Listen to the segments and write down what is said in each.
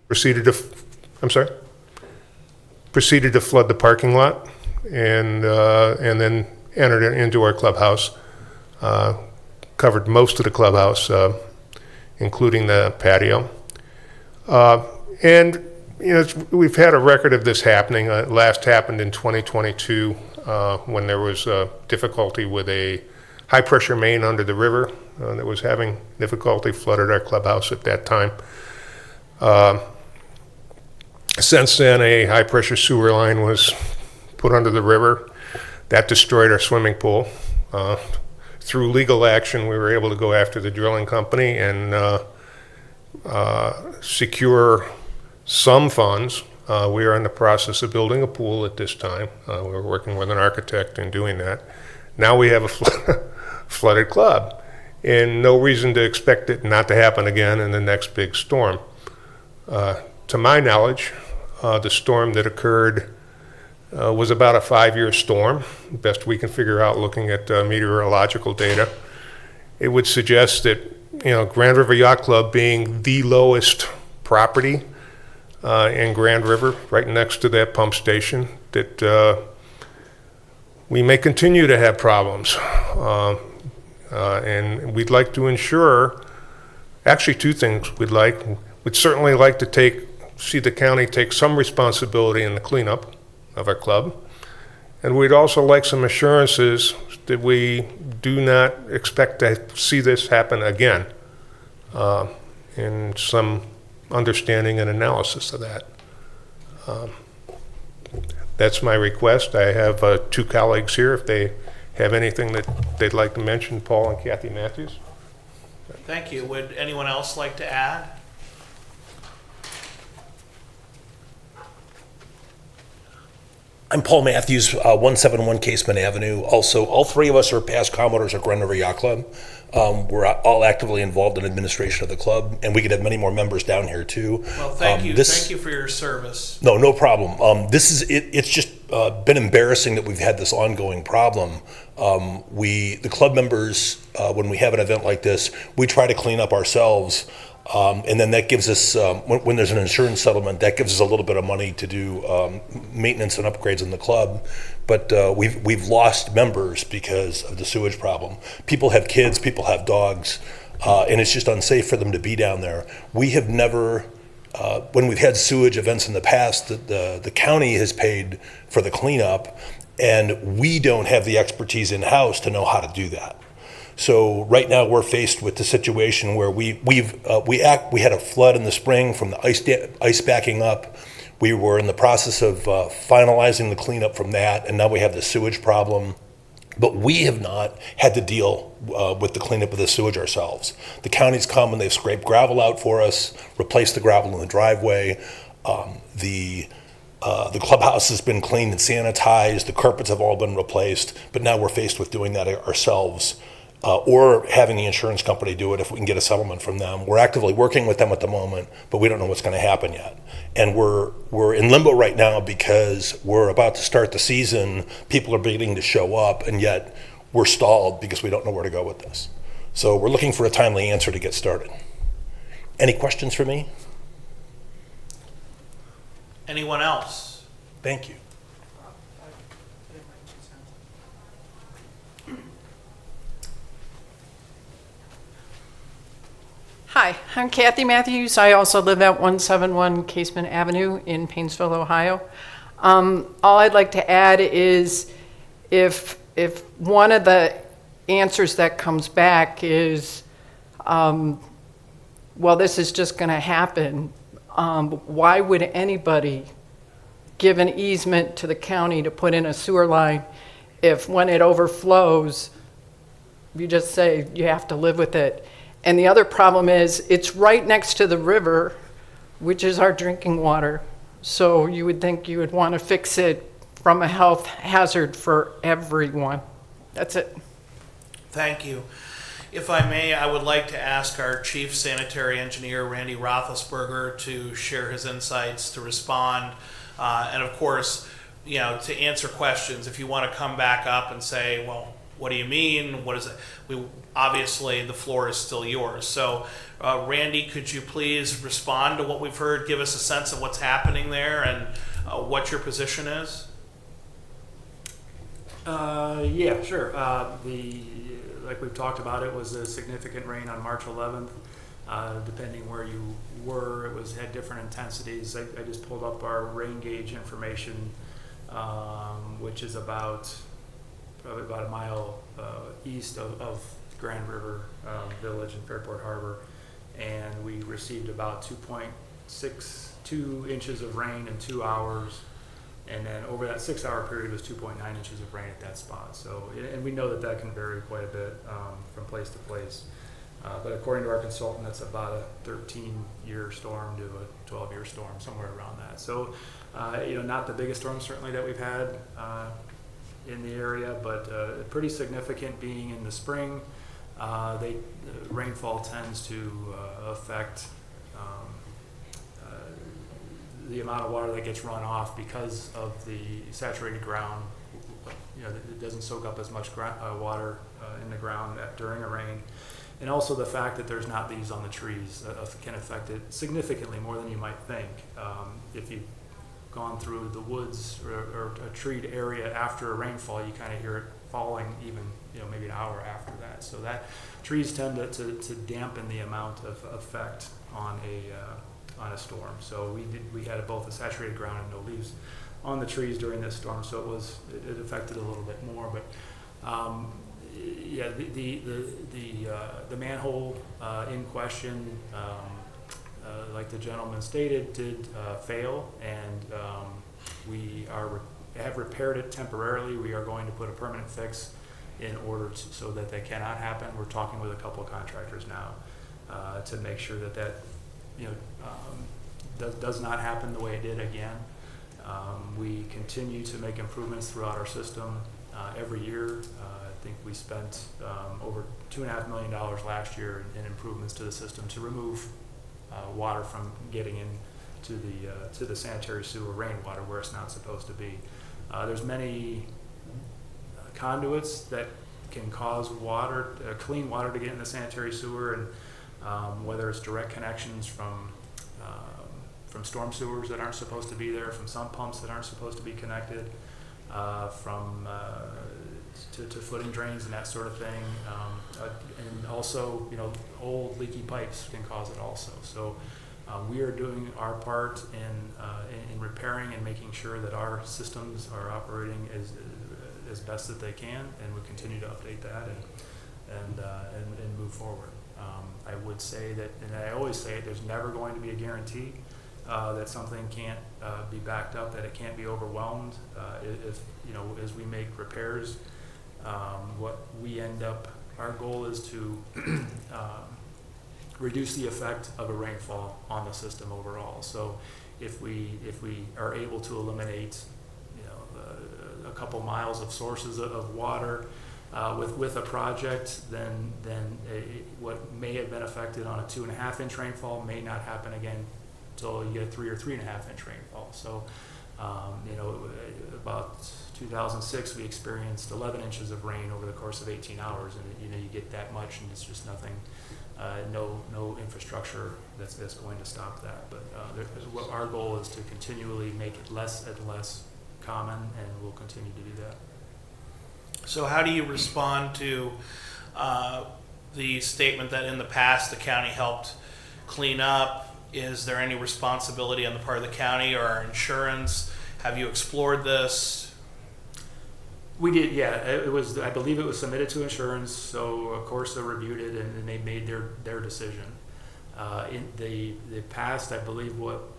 proceeded to, I'm sorry? Proceeded to flood the parking lot and then entered into our clubhouse. Covered most of the clubhouse, including the patio. And we've had a record of this happening. Last happened in 2022 when there was difficulty with a high-pressure main under the river that was having difficulty, flooded our clubhouse at that time. Since then, a high-pressure sewer line was put under the river. That destroyed our swimming pool. Through legal action, we were able to go after the drilling company and secure some funds. We are in the process of building a pool at this time. We're working with an architect in doing that. Now we have a flooded club, and no reason to expect it not to happen again in the next big storm. To my knowledge, the storm that occurred was about a 5-year storm, best we can figure out looking at meteorological data. It would suggest that, Grand River Yacht Club being the lowest property in Grand River, right next to that pump station, that we may continue to have problems. And we'd like to ensure, actually two things we'd certainly like to see the county take some responsibility in the cleanup of our club. And we'd also like some assurances that we do not expect to see this happen again, and some understanding and analysis of that. That's my request. I have two colleagues here if they have anything that they'd like to mention, Paul and Kathy Matthews. Thank you. Would anyone else like to add? I'm Paul Matthews, 171 Casement Avenue. Also, all three of us are past commodores at Grand River Yacht Club. We're all actively involved in administration of the club, and we could have many more members down here too. Well, thank you. Thank you for your service. No problem. This is it. It's just been embarrassing that we've had this ongoing problem. The club members, when we have an event like this, we try to clean up ourselves. And then that gives us, when there's an insurance settlement, that gives us a little bit of money to do maintenance and upgrades in the club. But we've lost members because of the sewage problem. People have kids, people have dogs, and it's just unsafe for them to be down there. We have never, when we've had sewage events in the past, the county has paid for the cleanup, and we don't have the expertise in-house to know how to do that. So right now we're faced with the situation where we had a flood in the spring from the ice backing up. We were in the process of finalizing the cleanup from that, and now we have the sewage problem. But we have not had to deal with the cleanup of the sewage ourselves. The county's come and they've scraped gravel out for us, replaced the gravel in the driveway. The clubhouse has been cleaned and sanitized. The carpets have all been replaced. But now we're faced with doing that ourselves. Or having the insurance company do it if we can get a settlement from them. We're actively working with them at the moment, but we don't know what's going to happen yet. And we're in limbo right now because we're about to start the season. People are beginning to show up, and yet we're stalled because we don't know where to go with this. So we're looking for a timely answer to get started. Any questions for me? Anyone else? Thank you. Hi, I'm Kathy Matthews. I also live at 171 Casement Avenue in Painesville, Ohio. All I'd like to add is if one of the answers that comes back is, well, this is just going to happen, why would anybody give an easement to the county to put in a sewer line if when it overflows, you just say you have to live with it? And the other problem is it's right next to the river, which is our drinking water. So you would think you would want to fix it from a health hazard for everyone. That's it. Thank you. If I may, I would like to ask our Chief Sanitary Engineer, Randy Roethlisberger, to share his insights, to respond. And of course, to answer questions. If you want to come back up and say, well, what do you mean? What is it? Obviously the floor is still yours. So, Randy, could you please respond to what we've heard? Give us a sense of what's happening there and what your position is. Yeah, sure. Like we've talked about, it was a significant rain on March 11th. Depending where you were, had different intensities. I just pulled up our rain gauge information, which is probably about a mile east of Grand River Village in Fairport Harbor, and we received about 2.62 inches of rain in 2 hours. And then over that 6 hour period was 2.9 inches of rain at that spot. So, and we know that can vary quite a bit from place to place. But according to our consultant, that's about a 13-year storm to a 12-year storm, somewhere around that. So, not the biggest storm certainly that we've had in the area, but pretty significant being in the spring. Rainfall tends to affect the amount of water that gets run off because of the saturated ground. It doesn't soak up as much water in the ground during a rain. And also the fact that there's not leaves on the trees can affect it significantly more than you might think. If you've gone through the woods or a treed area after a rainfall, you kind of hear it falling even maybe an hour after that. So that trees tend to dampen the amount of effect on a storm. So we had both a saturated ground and no leaves on the trees during this storm, so it affected a little bit more. But the manhole in question, like the gentleman stated, did fail, and we have repaired it temporarily. We are going to put a permanent fix in order so that cannot happen. We're talking with a couple of contractors now to make sure that does not happen the way it did again. We continue to make improvements throughout our system every year. I think we spent over $2.5 million last year in improvements to the system to remove water from getting into the sanitary sewer rainwater where it's not supposed to be. There's many conduits that can cause clean water to get in the sanitary sewer, and whether it's direct connections from storm sewers that aren't supposed to be there, from sump pumps that aren't supposed to be connected, to footing drains and that sort of thing, and also old leaky pipes can cause it also. So we are doing our part in repairing and making sure that our systems are operating as best that they can, and we continue to update that and move forward. I would say that, and I always say it, there's never going to be a guarantee that something can't be backed up, that it can't be overwhelmed. If as we make repairs, our goal is to reduce the effect of a rainfall on the system overall. So if we are able to eliminate a couple miles of sources of water with a project, then what may have been affected on a 2.5 inch rainfall may not happen again until you get a 3 or 3.5 inch rainfall. So about 2006 we experienced 11 inches of rain over the course of 18 hours, and you get that much and it's just nothing, no infrastructure that's going to stop that. But our goal is to continually make it less and less common, and we'll continue to do that. So how do you respond to the statement that in the past the county helped clean up? Is there any responsibility on the part of the county or our insurance? Have you explored this? We did, yeah. I believe it was submitted to insurance, so of course they reviewed it and they made their decision. In the past, I believe what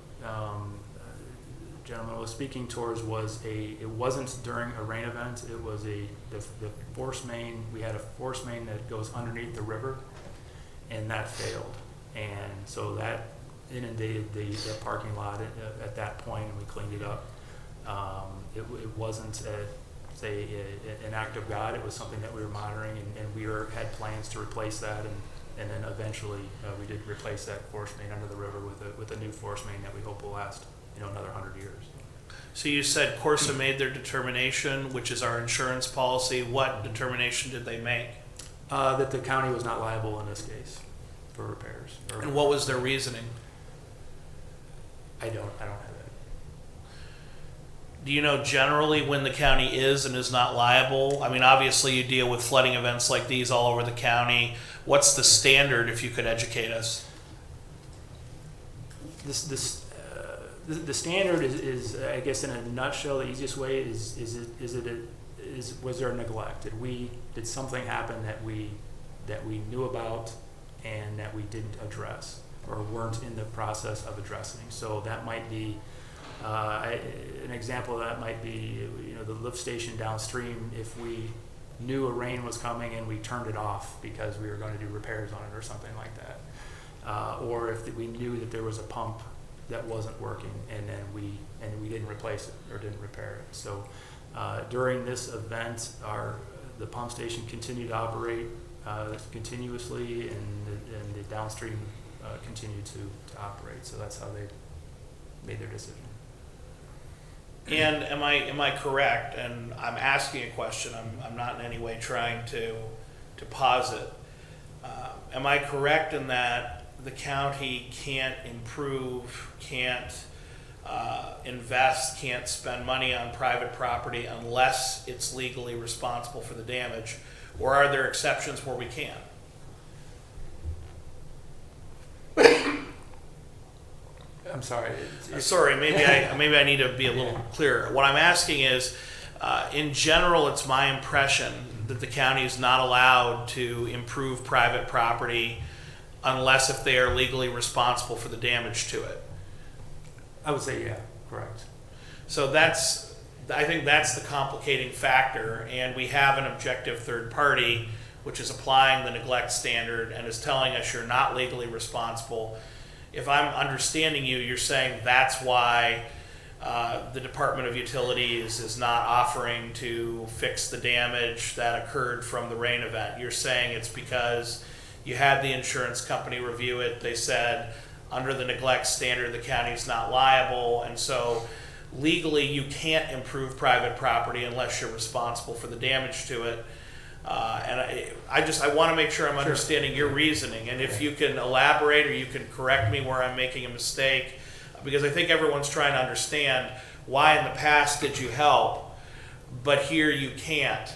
gentleman was speaking towards was it wasn't during a rain event. It was the force main. We had a force main that goes underneath the river, and that failed, and so that inundated the parking lot at that point, and we cleaned it up. It wasn't an act of God. It was something that we were monitoring, and we had plans to replace that, and then eventually we did replace that force main under the river with a new force main that we hope will last another 100 years. So you said Corsa made their determination, which is our insurance policy. What determination did they make? That the county was not liable in this case for repairs. And what was their reasoning? I don't have that. Do you know generally when the county is and is not liable? I mean, obviously you deal with flooding events like these all over the county. What's the standard, if you could educate us? The standard is, I guess, in a nutshell, the easiest way is was there neglect? Did something happen that we knew about and that we didn't address or weren't in the process of addressing? So that might be an example of that might be, the lift station downstream. If we knew a rain was coming and we turned it off because we were going to do repairs on it or something like that, or if we knew that there was a pump that wasn't working and then we didn't replace it or didn't repair it. So during this event, the pump station continued to operate continuously, and the downstream continued to operate. So that's how they made their decision. And am I correct? And I'm asking a question. I'm not in any way trying to posit. Am I correct in that the county can't improve, can't invest, can't spend money on private property unless it's legally responsible for the damage? Or are there exceptions where we can? I'm sorry. Sorry, maybe I need to be a little clearer. What I'm asking is, in general, it's my impression that the county is not allowed to improve private property unless if they are legally responsible for the damage to it. I would say, yeah, correct. So I think that's the complicating factor, and we have an objective third party which is applying the neglect standard and is telling us you're not legally responsible. If I'm understanding you, you're saying that's why the Department of Utilities is not offering to fix the damage that occurred from the rain event. You're saying it's because you had the insurance company review it. They said under the neglect standard, the county's not liable, and so legally you can't improve private property unless you're responsible for the damage to it. And I want to make sure I'm understanding your reasoning, and if you can elaborate or you can correct me where I'm making a mistake, because I think everyone's trying to understand why in the past did you help, but here you can't.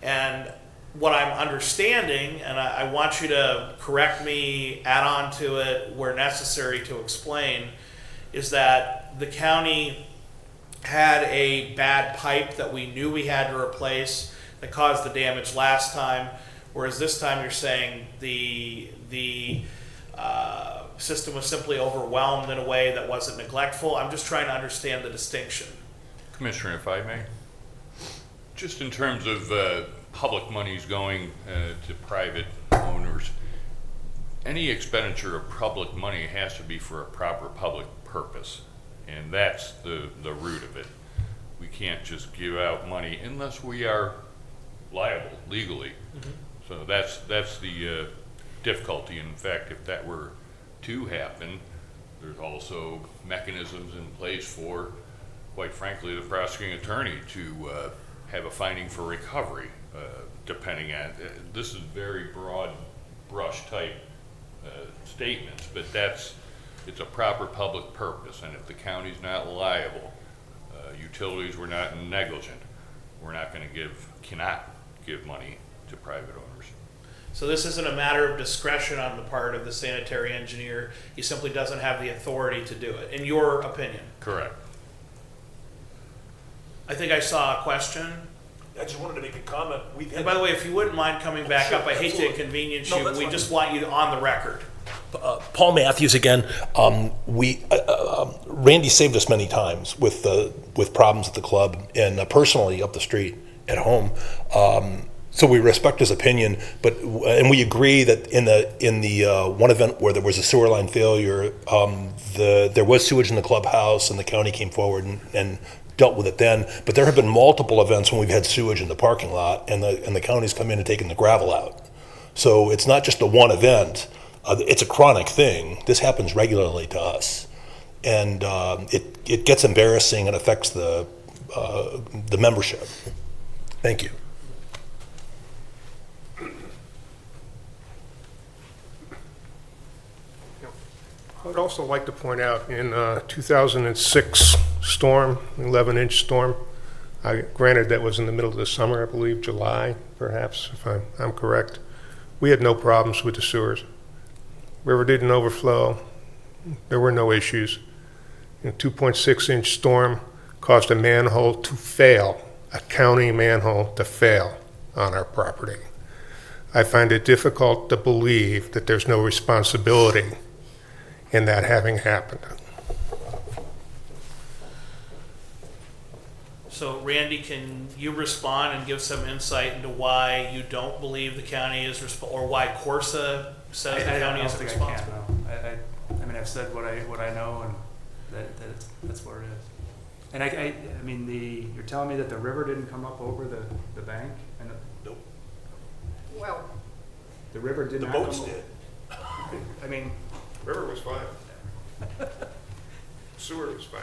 And what I'm understanding, and I want you to correct me, add on to it where necessary to explain, is that the county had a bad pipe that we knew we had to replace that caused the damage last time, whereas this time you're saying the system was simply overwhelmed in a way that wasn't neglectful. I'm just trying to understand the distinction. Commissioner, if I may, just in terms of public monies going to private owners, any expenditure of public money has to be for a proper public purpose, and that's the root of it. We can't just give out money unless we are liable legally. Mm-hmm. So that's the difficulty. In fact, if that were to happen, there's also mechanisms in place for, quite frankly, the prosecuting attorney to have a finding for recovery, depending on, this is very broad brush type statements, but it's a proper public purpose, and if the county's not liable, utilities were not negligent, we're not going to cannot give money to private owners. So this isn't a matter of discretion on the part of the sanitary engineer. He simply doesn't have the authority to do it, in your opinion. Correct. I think I saw a question. I just wanted to make a comment. And by the way, if you wouldn't mind coming back up, I hate to inconvenience you. We just want you on the record. Paul Matthews again. Randy saved us many times with problems at the club and personally up the street at home. So we respect his opinion, and we agree that in the one event where there was a sewer line failure, there was sewage in the clubhouse, and the county came forward and dealt with it then. But there have been multiple events when we've had sewage in the parking lot, and the county's come in and taken the gravel out. So it's not just the one event. It's a chronic thing. This happens regularly to us. and it gets embarrassing and affects the membership. Thank you. I would also like to point out in 2006 storm, 11-inch storm, granted that was in the middle of the summer, I believe July, perhaps, if I'm correct. We had no problems with the sewers. River didn't overflow. There were no issues. A 2.6-inch storm caused a manhole to fail, a county manhole to fail on our property. I find it difficult to believe that there's no responsibility in that having happened. So Randy, can you respond and give some insight into why you don't believe the county is or why Corsa says the county is responsible? I mean, I've said what I know, and that's what it is. And I mean, you're telling me that the river didn't come up over the bank? And Nope. Well, the river did The not boats come did. I mean, River was fine. Sewer was fine.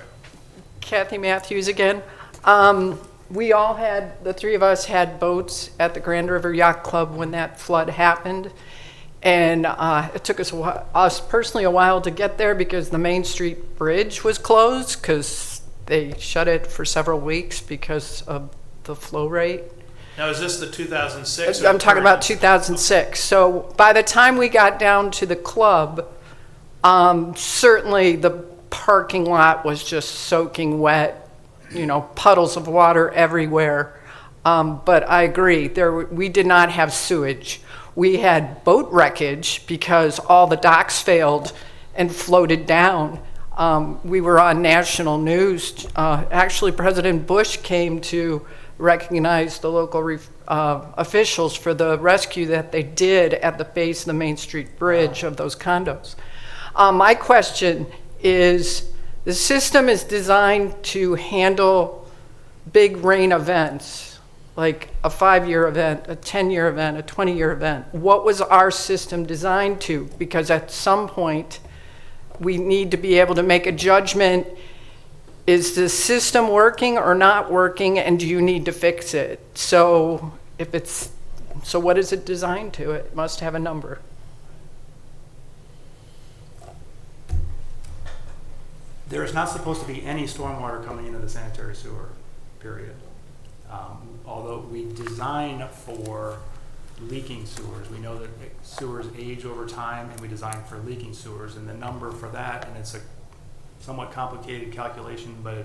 Kathy Matthews again. The three of us had boats at the Grand River Yacht Club when that flood happened. And it took us personally a while to get there because the Main Street Bridge was closed because they shut it for several weeks because of the flow rate. Now, is this the 2006? I'm talking about 2006. So by the time we got down to the club, certainly the parking lot was just soaking wet, puddles of water everywhere. But I agree, we did not have sewage. We had boat wreckage because all the docks failed and floated down. We were on national news. Actually, President Bush came to recognize the local officials for the rescue that they did at the base of the Main Street Bridge of those condos. My question is, the system is designed to handle big rain events, like a 5-year event, a 10-year event, a 20-year event. What was our system designed to? Because at some point, we need to be able to make a judgment. Is the system working or not working, and do you need to fix it? So what is it designed to? It must have a number. there is not supposed to be any stormwater coming into the sanitary sewer, period. Although we design for leaking sewers. We know that sewers age over time, and we design for leaking sewers, and the number for that, and it's a somewhat complicated calculation, but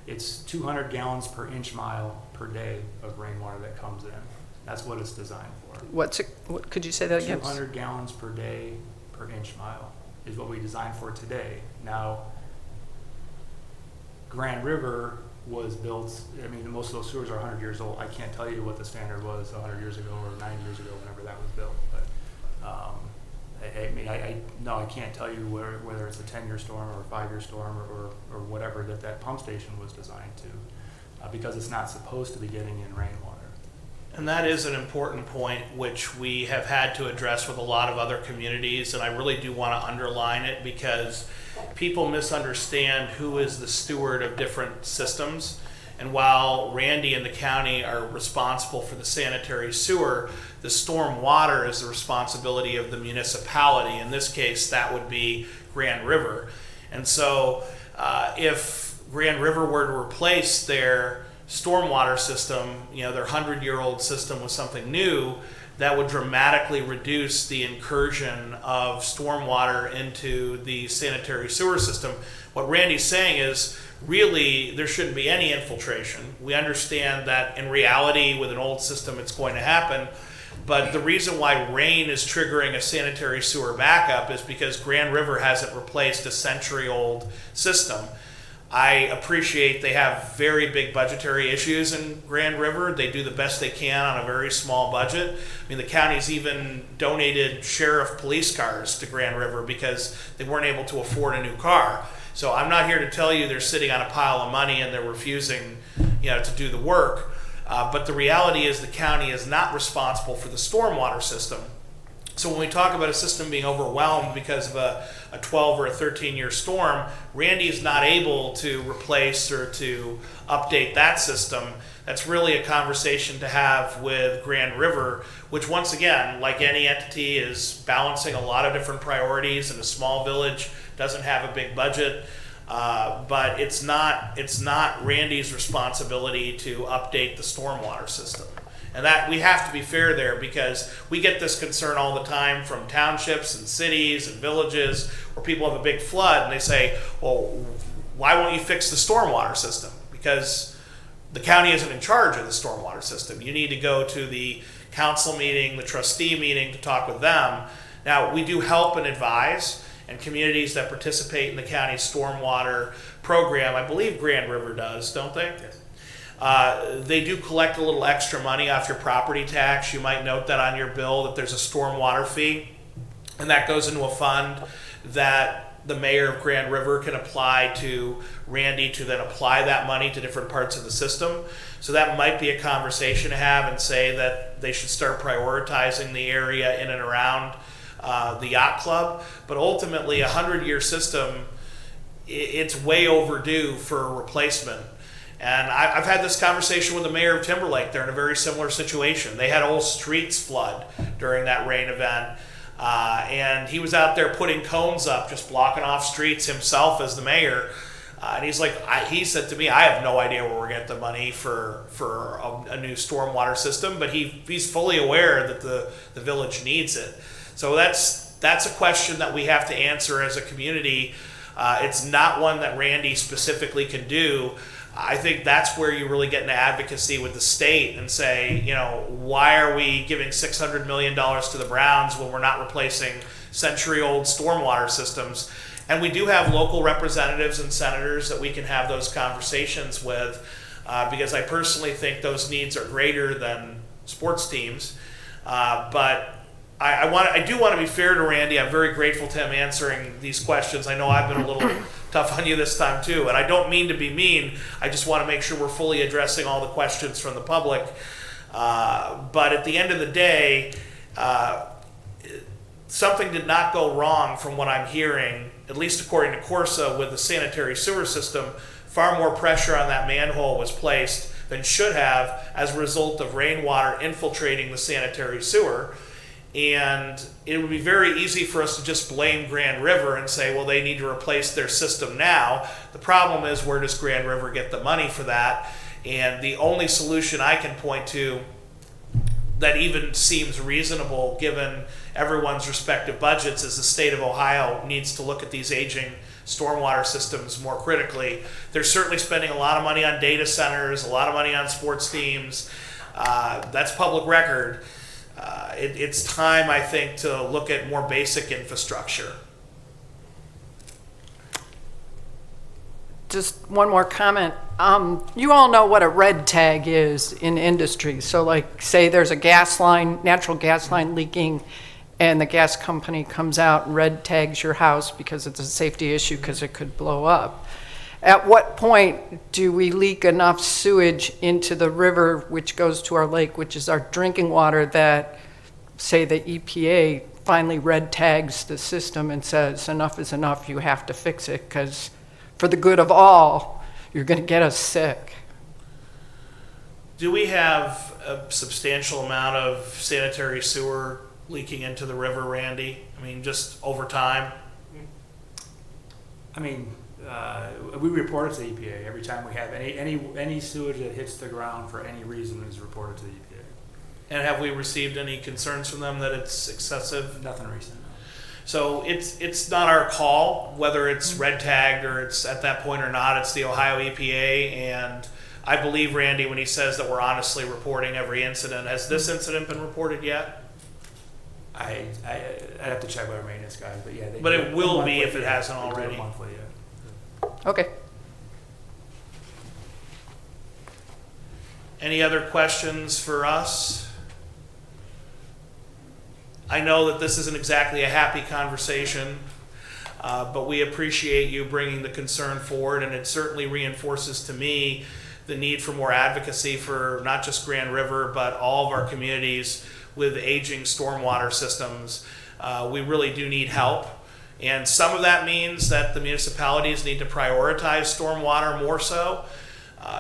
it's 200 gallons per inch mile per day of rainwater that comes in. That's what it's designed for. What could you say that again? 200 gallons per day per inch mile is what we designed for today. Now, Grand River was built, I mean, most of those sewers are 100 years old. I can't tell you what the standard was 100 years ago or 9 years ago, whenever that was built. But I can't tell you whether it's a 10-year storm or a 5-year storm or whatever that pump station was designed to, because it's not supposed to be getting in rainwater. And that is an important point, which we have had to address with a lot of other communities, and I really do want to underline it because people misunderstand who is the steward of different systems. And while Randy and the county are responsible for the sanitary sewer, the storm water is the responsibility of the municipality. In this case, that would be Grand River. And so if Grand River were to replace their stormwater system, their 100-year-old system with something new, that would dramatically reduce the incursion of stormwater into the sanitary sewer system. What Randy's saying is, really, there shouldn't be any infiltration. We understand that in reality, with an old system, it's going to happen. But the reason why rain is triggering a sanitary sewer backup is because Grand River hasn't replaced a century-old system. I appreciate they have very big budgetary issues in Grand River. They do the best they can on a very small budget. I mean, the county's even donated sheriff police cars to Grand River because they weren't able to afford a new car. So I'm not here to tell you they're sitting on a pile of money and they're refusing, to do the work. But the reality is the county is not responsible for the stormwater system. So when we talk about a system being overwhelmed because of a 12 or a 13-year storm, Randy is not able to replace or to update that system. That's really a conversation to have with Grand River, which once again, like any entity, is balancing a lot of different priorities, and a small village doesn't have a big budget. But it's not Randy's responsibility to update the stormwater system. And that we have to be fair there, because we get this concern all the time from townships and cities and villages where people have a big flood and they say, well, why won't you fix the stormwater system? Because the county isn't in charge of the stormwater system. You need to go to the council meeting, the trustee meeting, to talk with them. Now, we do help and advise, and communities that participate in the county's stormwater program, I believe Grand River does, don't they? Yes. They do collect a little extra money off your property tax. You might note that on your bill that there's a stormwater fee, and that goes into a fund that the mayor of Grand River can apply to Randy to then apply that money to different parts of the system. So that might be a conversation to have, and say that they should start prioritizing the area in and around the yacht club. But ultimately, a 100-year system, it's way overdue for a replacement. And I've had this conversation with the mayor of Timberlake. They're in a very similar situation. They had whole streets flood during that rain event. And he was out there putting cones up, just blocking off streets himself as the mayor. And he's like, he said to me, I have no idea where we're getting the money for a new stormwater system, but he's fully aware that the village needs it. So that's a question that we have to answer as a community. It's not one that Randy specifically can do. I think that's where you really get into advocacy with the state and say, why are we giving $600 million to the Browns when we're not replacing century-old stormwater systems? And we do have local representatives and senators that we can have those conversations with, because I personally think those needs are greater than sports teams. But I do want to be fair to Randy. I'm very grateful to him answering these questions. I know I've been a little tough on you this time too, and I don't mean to be mean. I just want to make sure we're fully addressing all the questions from the public. But at the end of the day, something did not go wrong from what I'm hearing, at least according to Corsa, with the sanitary sewer system. Far more pressure on that manhole was placed than should have as a result of rainwater infiltrating the sanitary sewer. And it would be very easy for us to just blame Grand River and say, well, they need to replace their system now. The problem is, where does Grand River get the money for that? And the only solution I can point to that even seems reasonable given everyone's respective budgets is the state of Ohio needs to look at these aging stormwater systems more critically. They're certainly spending a lot of money on data centers, a lot of money on sports teams. That's public record. It's time, I think, to look at more basic infrastructure. Just one more comment. You all know what a red tag is in industry. So like, say there's a gas line, natural gas line leaking, and the gas company comes out and red tags your house because it's a safety issue because it could blow up. At what point do we leak enough sewage into the river, which goes to our lake, which is our drinking water, that, say, the EPA finally red tags the system and says, enough is enough, you have to fix it, because for the good of all, you're going to get us sick. Do we have a substantial amount of sanitary sewer leaking into the river, Randy? I mean, just over time? I mean, we report it to the EPA every time we have any sewage that hits the ground for any reason is reported to the EPA. And have we received any concerns from them that it's excessive? Nothing recent. No. So it's not our call whether it's red tagged or it's at that point or not. It's the Ohio EPA, and I believe Randy when he says that we're honestly reporting every incident. Has this incident been reported yet? I'd have to check with our maintenance guys, but yeah. But it will be monthly, if it yeah. hasn't They do it already. monthly, yeah. Okay. Any other questions for us? I know that this isn't exactly a happy conversation, but we appreciate you bringing the concern forward, and it certainly reinforces to me the need for more advocacy for not just Grand River, but all of our communities with aging stormwater systems, we really do need help. And some of that means that the municipalities need to prioritize stormwater more so.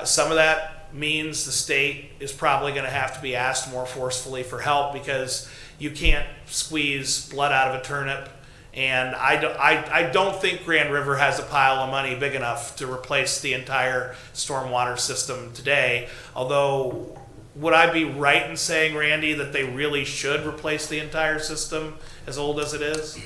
Some of that means the state is probably going to have to be asked more forcefully for help, because you can't squeeze blood out of a turnip. And I don't think Grand River has a pile of money big enough to replace the entire stormwater system today. Although, would I be right in saying, Randy, that they really should replace the entire system, as old as it is?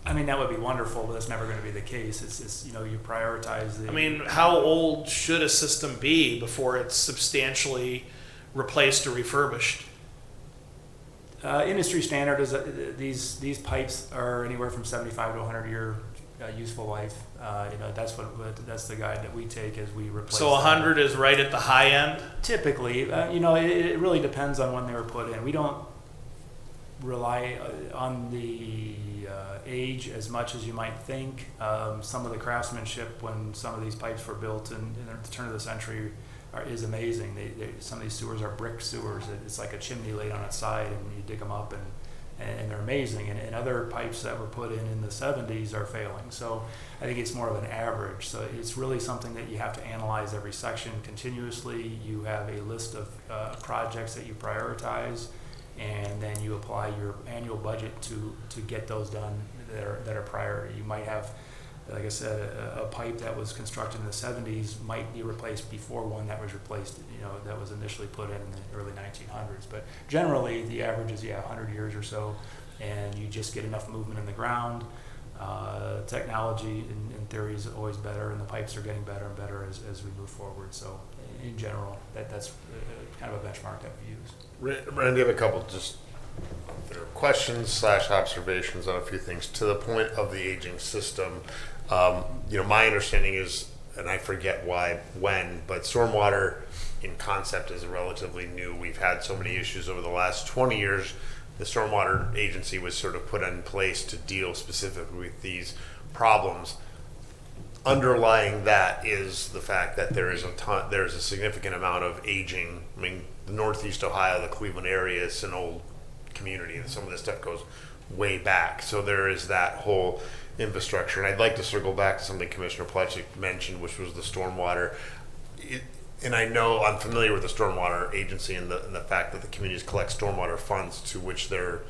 I mean, that would be wonderful, but that's never going to be the case. It's you know, you prioritize the. I mean, how old should a system be before it's substantially replaced or refurbished? Industry standard is these pipes are anywhere from 75 to 100 year useful life. You know, that's the guide that we take as we replace. So 100 is right at the high end? Typically, you know, it really depends on when they were put in. We don't rely on the age as much as you might think. Some of the craftsmanship when some of these pipes were built in the turn of the century is amazing. Some of these sewers are brick sewers. It's like a chimney laid on its side, and you dig them up, and they're amazing. And other pipes that were put in the 70s are failing. So I think it's more of an average. So it's really something that you have to analyze every section continuously. You have a list of projects that you prioritize, and then you apply your annual budget to get those done that are priority. You might have, like I said, a pipe that was constructed in the 70s might be replaced before one that was replaced, you know, that was initially put in the early 1900s. But generally, the average is 100 years or so, and you just get enough movement in the ground. Technology, in theory, is always better, and the pipes are getting better and better as we move forward. So, in general, that's kind of a benchmark that we use. Randy, I have a couple just questions / observations on a few things to the point of the aging system. You know, my understanding is, and I forget when, but stormwater in concept is relatively new. We've had so many issues over the last 20 years. The Stormwater Agency was sort of put in place to deal specifically with these problems. Underlying that is the fact that there's a significant amount of aging. I mean, the Northeast Ohio, the Cleveland area is an old community, and some of this stuff goes way back. So there is that whole infrastructure. And I'd like to circle back to something Commissioner Plechik mentioned, which was the stormwater. And I know I'm familiar with the Stormwater Agency and the fact that the communities collect stormwater funds, to which there's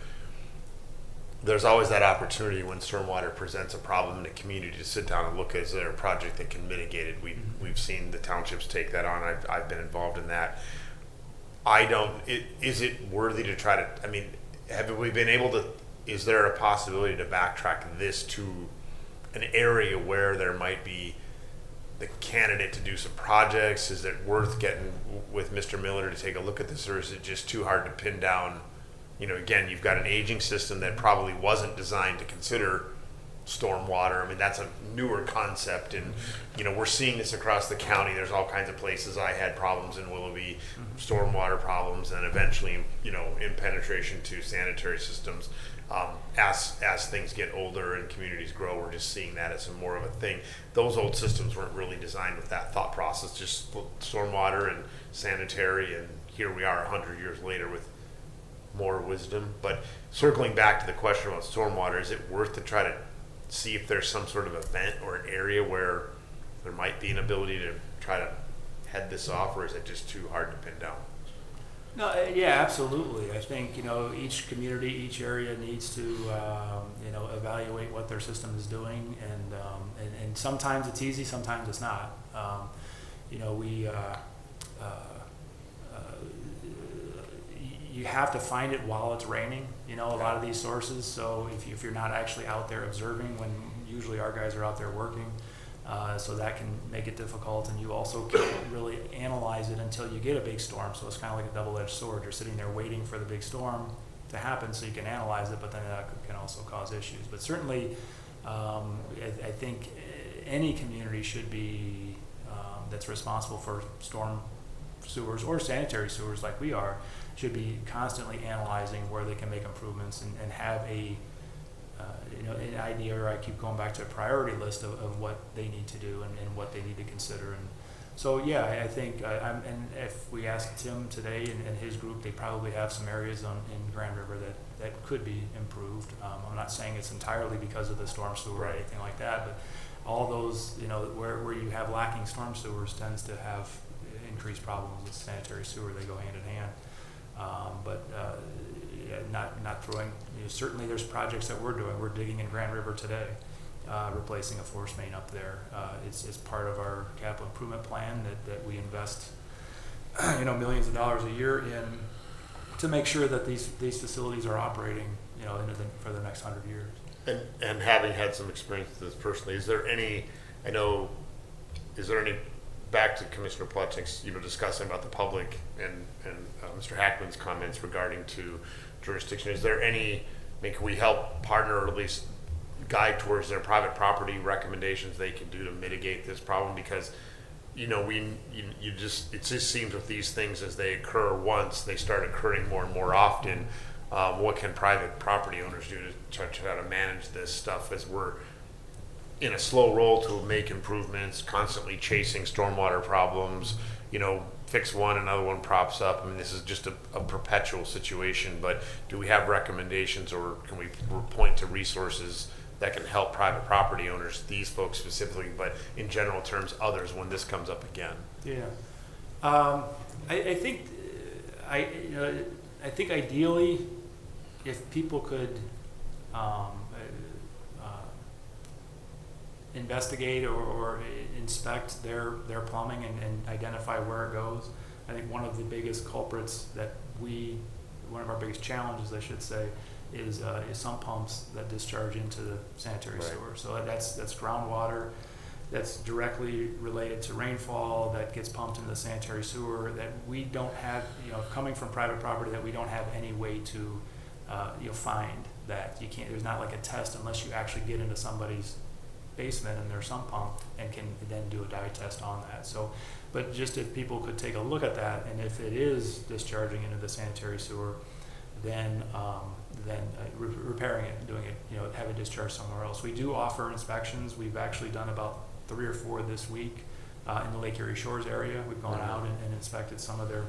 always that opportunity when stormwater presents a problem in the community to sit down and look, is there a project that can mitigate it? We've seen the townships take that on. I've been involved in that. Is it worthy to try to, I mean, have we been able to, is there a possibility to backtrack this to an area where there might be the candidate to do some projects? Is it worth getting with Mr. Miller to take a look at this, or is it just too hard to pin down? You know, again, you've got an aging system that probably wasn't designed to consider stormwater. I mean, that's a newer concept, and you know, we're seeing this across the county. There's all kinds of places. I had problems in Willoughby, stormwater problems, and eventually, you know, in penetration to sanitary systems. As things get older and communities grow, we're just seeing that as more of a thing. Those old systems weren't really designed with that thought process, just stormwater and sanitary, and here we are 100 years later with more wisdom. But circling back to the question about stormwater, is it worth to try to see if there's some sort of event or an area where there might be an ability to try to head this off, or is it just too hard to pin down? No, yeah, absolutely. I think, you know, each community, each area needs to, you know, evaluate what their system is doing, and sometimes it's easy, sometimes it's not. You know, you have to find it while it's raining, you know, a lot of these sources. So if you're not actually out there observing, when usually our guys are out there working, so that can make it difficult. And you also can't really analyze it until you get a big storm. So it's kind of like a double-edged sword. You're sitting there waiting for the big storm to happen so you can analyze it, but then that can also cause issues. But certainly, I think any community should be, that's responsible for storm sewers or sanitary sewers like we are, should be constantly analyzing where they can make improvements and have a you know, an idea, or I keep going back to a priority list of what they need to do and what they need to consider. So yeah, I think, and if we ask Tim today and his group, they probably have some areas in Grand River that could be improved. I'm not saying it's entirely because of the storm sewer or anything like that, but all those, where you have lacking storm sewers tends to have increased problems with sanitary sewer. They go hand in hand. Not throwing, certainly there's projects that we're doing. We're digging in Grand River today, replacing a force main up there. It's part of our capital improvement plan that we invest, millions of dollars a year in to make sure that these facilities are operating, for the next 100 years. And having had some experience with this personally, is there any, back to Commissioner Plotnick's, discussing about the public and Mr. Hackman's comments regarding to jurisdiction, is there any, can we help partner or at least guide towards their private property recommendations they can do to mitigate this problem? Because, it just seems with these things, as they occur once, they start occurring more and more often. What can private property owners do to try to manage this stuff as we're in a slow roll to make improvements, constantly chasing stormwater problems, fix one, another one props up. I mean, this is just a perpetual situation, but do we have recommendations, or can we point to resources that can help private property owners, these folks specifically, but in general terms, others, when this comes up again? Yeah. I think ideally, if people could investigate or inspect their plumbing and identify where it goes. I think one of the biggest culprits one of our biggest challenges, I should say, is sump pumps that discharge into the sanitary sewer. So that's groundwater that's directly related to rainfall that gets pumped into the sanitary sewer that we don't have, coming from private property, that we don't have any way to find that. You can't, there's not like a test unless you actually get into somebody's basement and their sump pump and can then do a dye test on that. So, but just if people could take a look at that, and if it is discharging into the sanitary sewer, then repairing it, doing it, have it discharged somewhere else. We do offer inspections. We've actually done about 3 or 4 this week in the Lake Erie Shores area. We've gone out and inspected some of their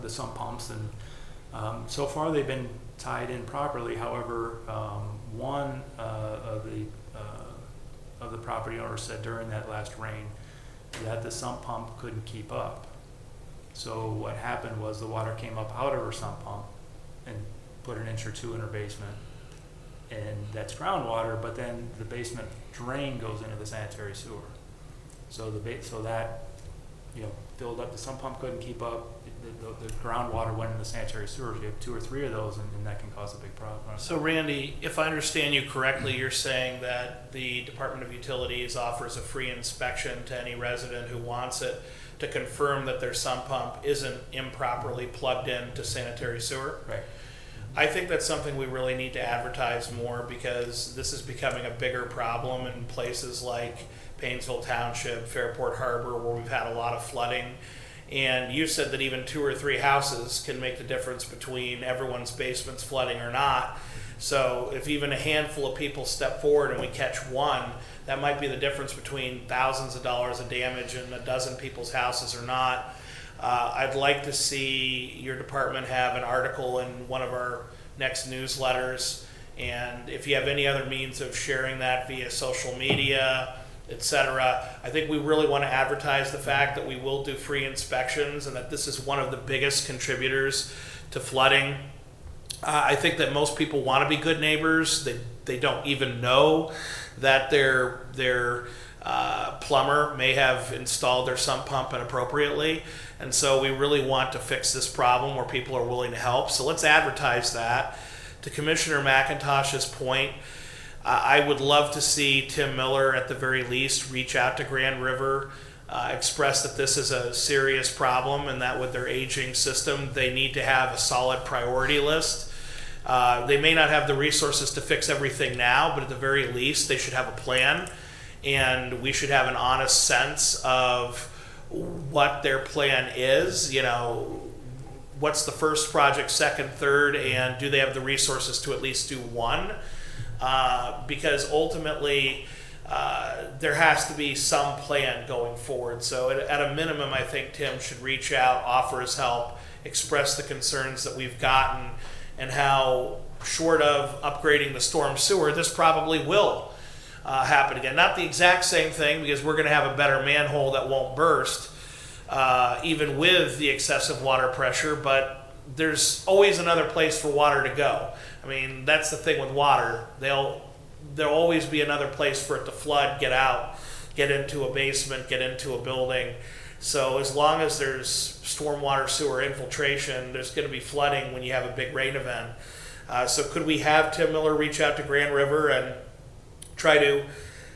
the sump pumps, and so far they've been tied in properly. However, one of the property owners said during that last rain that the sump pump couldn't keep up. So what happened was the water came up out of her sump pump and put an inch or 2 in her basement, and that's groundwater, but then the basement drain goes into the sanitary sewer. So that filled up. The sump pump couldn't keep up. The groundwater went in the sanitary sewers. You have 2 or 3 of those, and that can cause a big problem. So Randy, if I understand you correctly, you're saying that the Department of Utilities offers a free inspection to any resident who wants it to confirm that their sump pump isn't improperly plugged into sanitary sewer? Right. I think that's something we really need to advertise more, because this is becoming a bigger problem in places like Painesville Township, Fairport Harbor, where we've had a lot of flooding. And you said that even 2 or 3 houses can make the difference between everyone's basements flooding or not. So if even a handful of people step forward and we catch one, that might be the difference between thousands of dollars of damage in a dozen people's houses or not. I'd like to see your department have an article in one of our next newsletters. And if you have any other means of sharing that via social media, etc., I think we really want to advertise the fact that we will do free inspections and that this is one of the biggest contributors to flooding. I think that most people want to be good neighbors. They don't even know that their plumber may have installed their sump pump inappropriately. And so we really want to fix this problem where people are willing to help. So let's advertise that. To Commissioner McIntosh's point, I would love to see Tim Miller, at the very least, reach out to Grand River, express that this is a serious problem and that with their aging system, they need to have a solid priority list. They may not have the resources to fix everything now, but at the very least, they should have a plan, and we should have an honest sense of what their plan is. What's the first project, second, third, and do they have the resources to at least do one? Because ultimately, there has to be some plan going forward. So at a minimum, I think Tim should reach out, offer his help, express the concerns that we've gotten, and how, short of upgrading the storm sewer, this probably will happen again. Not the exact same thing, because we're going to have a better manhole that won't burst, even with the excessive water pressure, but there's always another place for water to go. I mean, that's the thing with water. There'll always be another place for it to flood, get out, get into a basement, get into a building. So as long as there's stormwater sewer infiltration, there's going to be flooding when you have a big rain event. So could we have Tim Miller reach out to Grand River and try to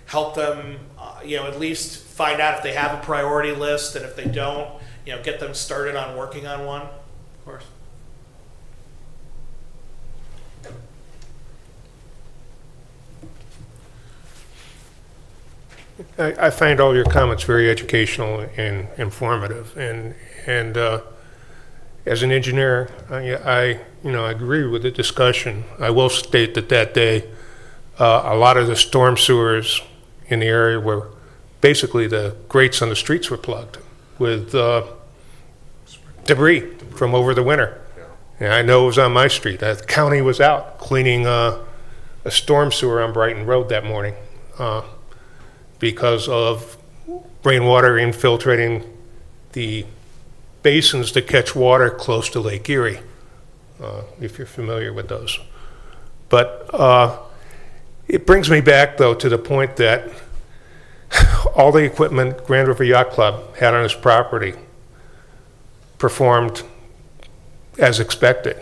help them, at least find out if they have a priority list, and if they don't, get them started on working on one? Of course. I find all your comments very educational and informative, and as an engineer, I agree with the discussion. I will state that day, a lot of the storm sewers in the area were basically the grates on the streets were plugged with debris from over the winter. And I know it was on my street. The county was out cleaning a storm sewer on Brighton Road that morning because of rainwater infiltrating the basins that catch water close to Lake Erie, if you're familiar with those. But it brings me back, though, to the point that all the equipment Grand River Yacht Club had on its property performed as expected.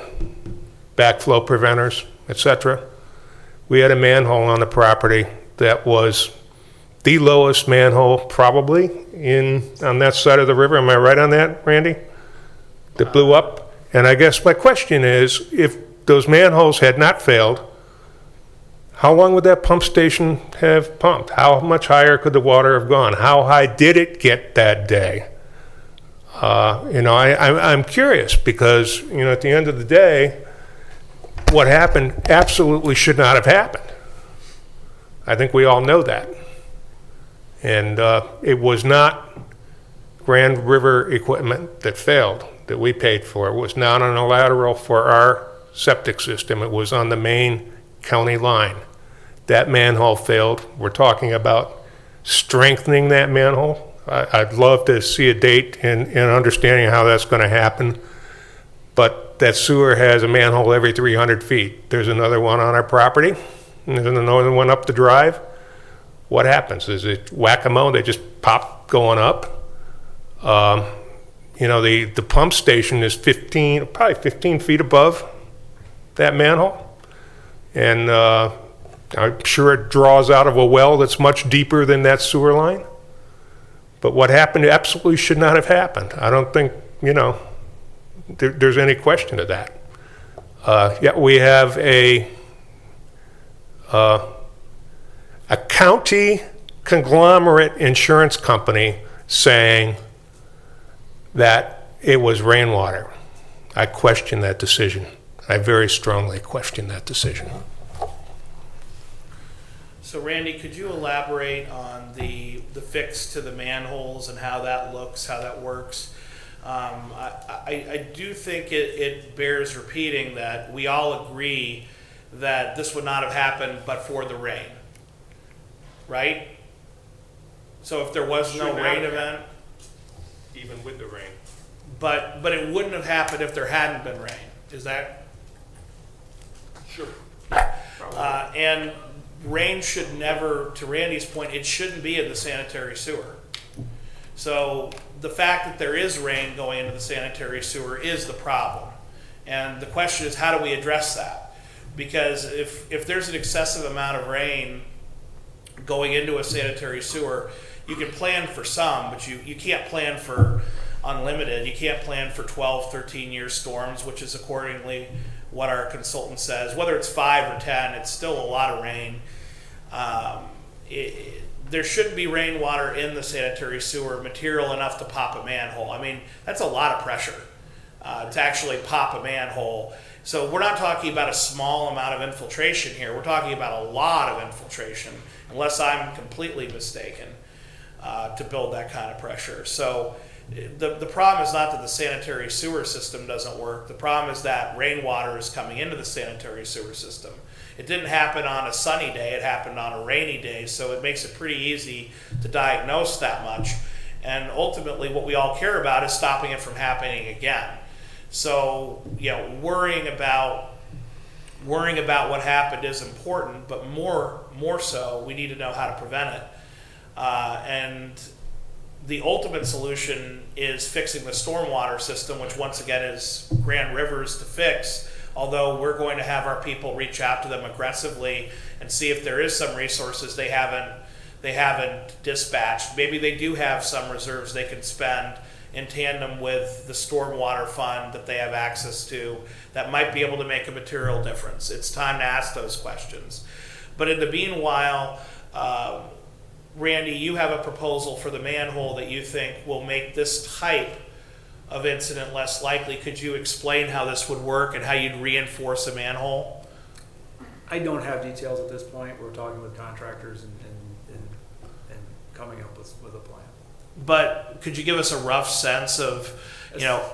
Backflow preventers, etc. We had a manhole on the property that was the lowest manhole probably on that side of the river. Am I right on that, Randy? That blew up? And I guess my question is, if those manholes had not failed, how long would that pump station have pumped? How much higher could the water have gone? How high did it get that day? I'm curious because, at the end of the day, what happened absolutely should not have happened. I think we all know that. And it was not Grand River equipment that failed, that we paid for. It was not on a lateral for our septic system. It was on the main county line. That manhole failed. We're talking about strengthening that manhole. I'd love to see a date and understanding how that's going to happen. But that sewer has a manhole every 300 feet. There's another one on our property, and there's another one up the drive. What happens? Is it whack-a-mole? They just pop going up? The pump station is probably 15 feet above that manhole. And I'm sure it draws out of a well that's much deeper than that sewer line. But what happened absolutely should not have happened. I don't think, there's any question of that. Yet we have a county conglomerate insurance company saying that it was rainwater. I question that decision. I very strongly question that decision. So Randy, could you elaborate on the fix to the manholes and how that looks, how that works? I do think it bears repeating that we all agree that this would not have happened but for the rain, right? So if there was no rain event, Even with the rain. but it wouldn't have happened if there hadn't been rain. Is that? Sure. And rain should never, to Randy's point, it shouldn't be in the sanitary sewer. So the fact that there is rain going into the sanitary sewer is the problem. And the question is, how do we address that? Because if there's an excessive amount of rain going into a sanitary sewer, you can plan for some, but you can't plan for unlimited. You can't plan for 12, 13-year storms, which is accordingly what our consultant says. Whether it's 5 or 10, it's still a lot of rain. There shouldn't be rainwater in the sanitary sewer, material enough to pop a manhole. I mean, that's a lot of pressure to actually pop a manhole. So we're not talking about a small amount of infiltration here. We're talking about a lot of infiltration, unless I'm completely mistaken, to build that kind of pressure. So the problem is not that the sanitary sewer system doesn't work. The problem is that rainwater is coming into the sanitary sewer system. It didn't happen on a sunny day, it happened on a rainy day, so it makes it pretty easy to diagnose that much. And ultimately what we all care about is stopping it from happening again. So, worrying about what happened is important, but more so, we need to know how to prevent it. And the ultimate solution is fixing the stormwater system, which once again is Grand River's to fix. Although we're going to have our people reach out to them aggressively and see if there is some resources they haven't dispatched. Maybe they do have some reserves they can spend in tandem with the stormwater fund that they have access to that might be able to make a material difference. It's time to ask those questions. But in the meanwhile, Randy, you have a proposal for the manhole that you think will make this type of incident less likely. Could you explain how this would work and how you'd reinforce a manhole? I don't have details at this point. We're talking with contractors and coming up with a plan. But could you give us a rough sense of,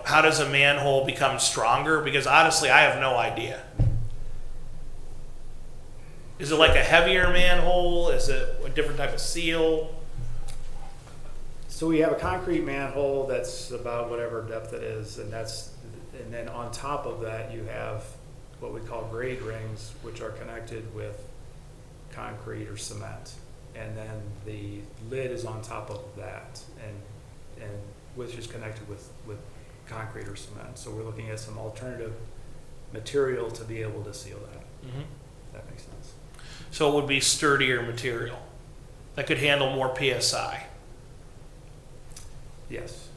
how does a manhole become stronger? Because honestly, I have no idea. Is it like a heavier manhole? Is it a different type of seal? So we have a concrete manhole that's about whatever depth it is, and then on top of that you have what we call grade rings, which are connected with concrete or cement, and then the lid is on top of that, and which is connected with concrete or cement. So we're looking at some alternative material to be able to seal that. Mm-hmm. That makes sense. So it would be sturdier material that could handle more PSI. Yes.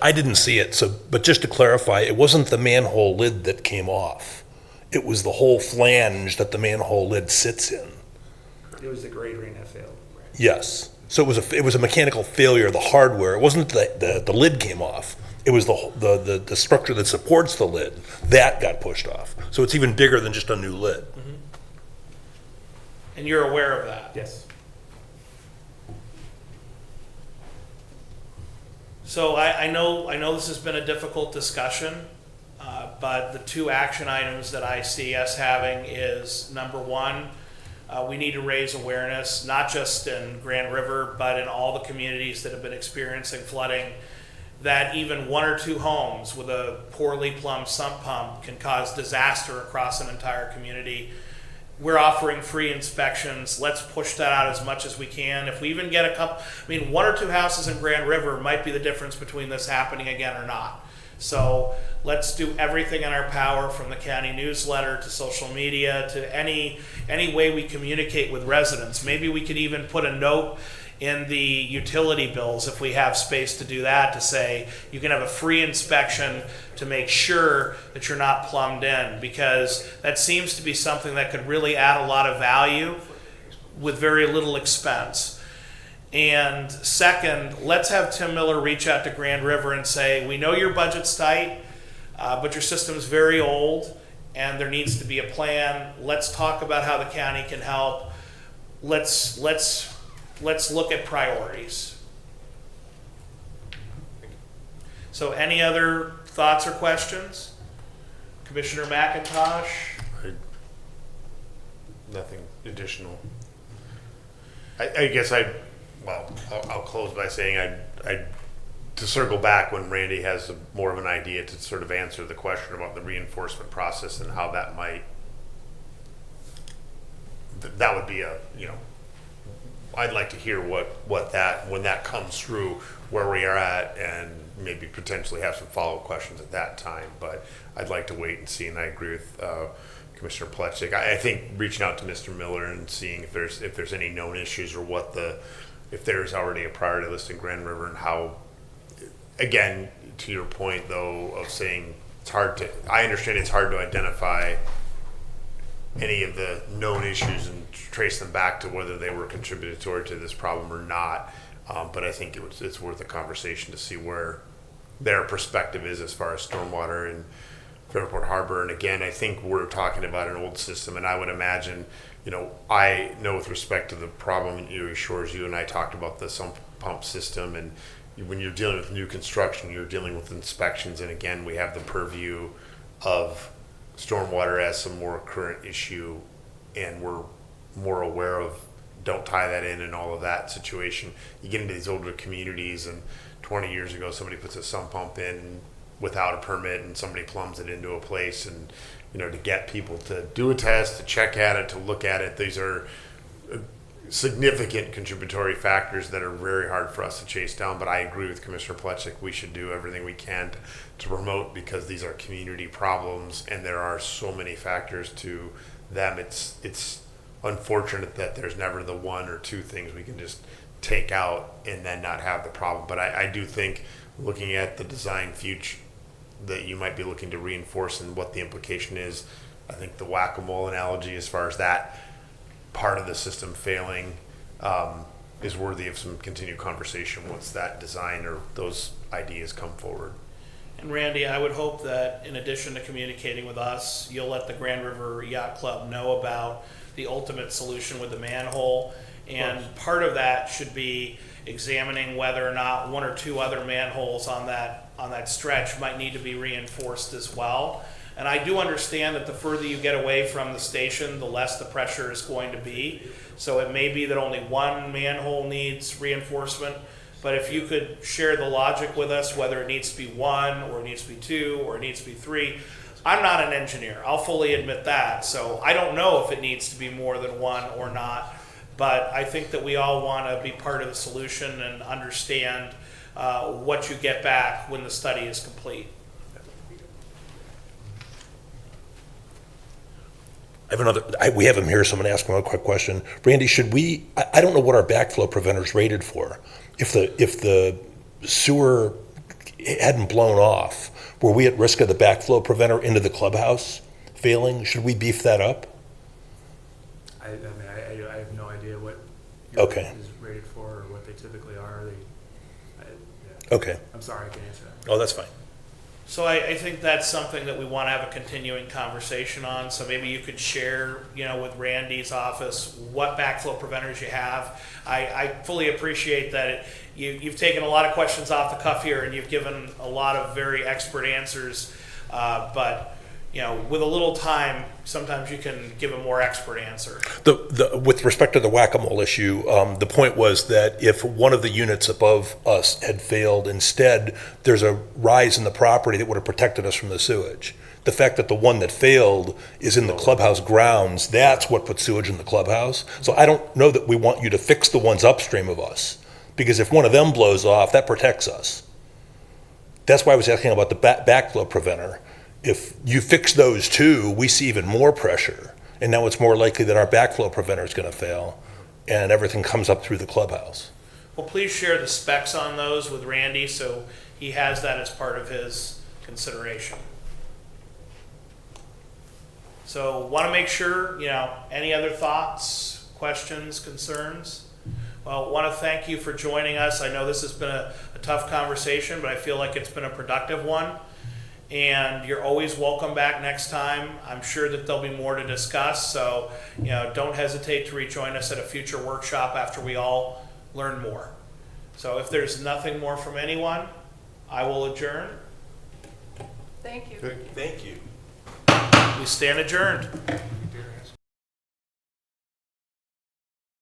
I didn't see it, but just to clarify, it wasn't the manhole lid that came off. It was the whole flange that the manhole lid sits in. It was the grade ring that failed. Yes. So it was a mechanical failure of the hardware. It wasn't the lid came off. It was the structure that supports the lid that got pushed off. So it's even bigger than just a new lid. Mm-hmm. And you're aware of that? Yes. So I know this has been a difficult discussion, but the two action items that I see us having is, number one, we need to raise awareness, not just in Grand River, but in all the communities that have been experiencing flooding, that even one or two homes with a poorly plumbed sump pump can cause disaster across an entire community. We're offering free inspections. Let's push that out as much as we can. If we even get a couple, one or two houses in Grand River might be the difference between this happening again or not. So let's do everything in our power, from the county newsletter to social media to any way we communicate with residents. Maybe we could even put a note in the utility bills, if we have space to do that, to say you can have a free inspection to make sure that you're not plumbed in, because that seems to be something that could really add a lot of value with very little expense. And second, let's have Tim Miller reach out to Grand River and say, we know your budget's tight, but your system's very old and there needs to be a plan. Let's talk about how the county can help. Let's look at priorities. So any other thoughts or questions? Commissioner McIntosh? Nothing additional. I guess I'll close by saying to circle back when Randy has more of an idea to sort of answer the question about the reinforcement process and how that might, that would be I'd like to hear what that, when that comes through, where we are at, and maybe potentially have some follow-up questions at that time. But I'd like to wait and see, and I agree with Commissioner Plechik. I think reaching out to Mr. Miller and seeing if there's any known issues or if there's already a priority list in Grand River, and how, again, to your point though of saying I understand it's hard to identify any of the known issues and trace them back to whether they were contributory to this problem or not. But I think it's worth a conversation to see where their perspective is as far as stormwater in Fairport Harbor. And again, I think we're talking about an old system, and I would imagine, I know with respect to the problem in Erie Shores, you and I talked about the sump pump system, and when you're dealing with new construction, you're dealing with inspections, and again, we have the purview of stormwater as some more current issue, and we're more aware of don't tie that in and all of that situation. You get into these older communities, and 20 years ago, somebody puts a sump pump in without a permit, and somebody plumbs it into a place, and to get people to do a test, to check at it, to look at it, these are significant contributory factors that are very hard for us to chase down. But I agree with Commissioner Plechik. We should do everything we can to promote, because these are community problems, and there are so many factors to them. It's unfortunate that there's never the one or two things we can just take out and then not have the problem. But I do think, looking at the design future that you might be looking to reinforce and what the implication is, I think the whack-a-mole analogy as far as that part of the system failing is worthy of some continued conversation once that design or those ideas come forward. And Randy, I would hope that in addition to communicating with us, you'll let the Grand River Yacht Club know about the ultimate solution with the manhole. And part of that should be examining whether or not one or two other manholes on that stretch might need to be reinforced as well. And I do understand that the further you get away from the station, the less the pressure is going to be. So it may be that only one manhole needs reinforcement. But if you could share the logic with us, whether it needs to be one, or it needs to be two, or it needs to be three. I'm not an engineer, I'll fully admit that. So I don't know if it needs to be more than one or not. But I think that we all want to be part of the solution and understand what you get back when the study is complete. I have another, we have him here, so I'm gonna ask him a quick question. Randy, should we, I don't know what our backflow preventer's rated for. If the sewer hadn't blown off, were we at risk of the backflow preventer into the clubhouse failing? Should we beef that up? I have no idea what Okay. is rated for or what they typically are. Okay. I'm sorry, I can't answer that. Oh, that's fine. So I think that's something that we want to have a continuing conversation on. So maybe you could share, with Randy's office, what backflow preventers you have. I fully appreciate that you've taken a lot of questions off the cuff here, and you've given a lot of very expert answers. But with a little time, sometimes you can give a more expert answer. With respect to the whack-a-mole issue, the point was that if one of the units above us had failed, instead, there's a rise in the property that would have protected us from the sewage. The fact that the one that failed is in the clubhouse grounds, that's what put sewage in the clubhouse. So I don't know that we want you to fix the ones upstream of us, because if one of them blows off, that protects us. That's why I was asking about the backflow preventer. If you fix those two, we see even more pressure, and now it's more likely that our backflow preventer is going to fail, and everything comes up through the clubhouse. Well, please share the specs on those with Randy, so he has that as part of his consideration. So want to make sure, any other thoughts, questions, concerns? Well, want to thank you for joining us. I know this has been a tough conversation, but I feel like it's been a productive one. And you're always welcome back next time. I'm sure that there'll be more to discuss. So, don't hesitate to rejoin us at a future workshop after we all learn more. So if there's nothing more from anyone, I will adjourn. Thank you. Thank you. We stand adjourned.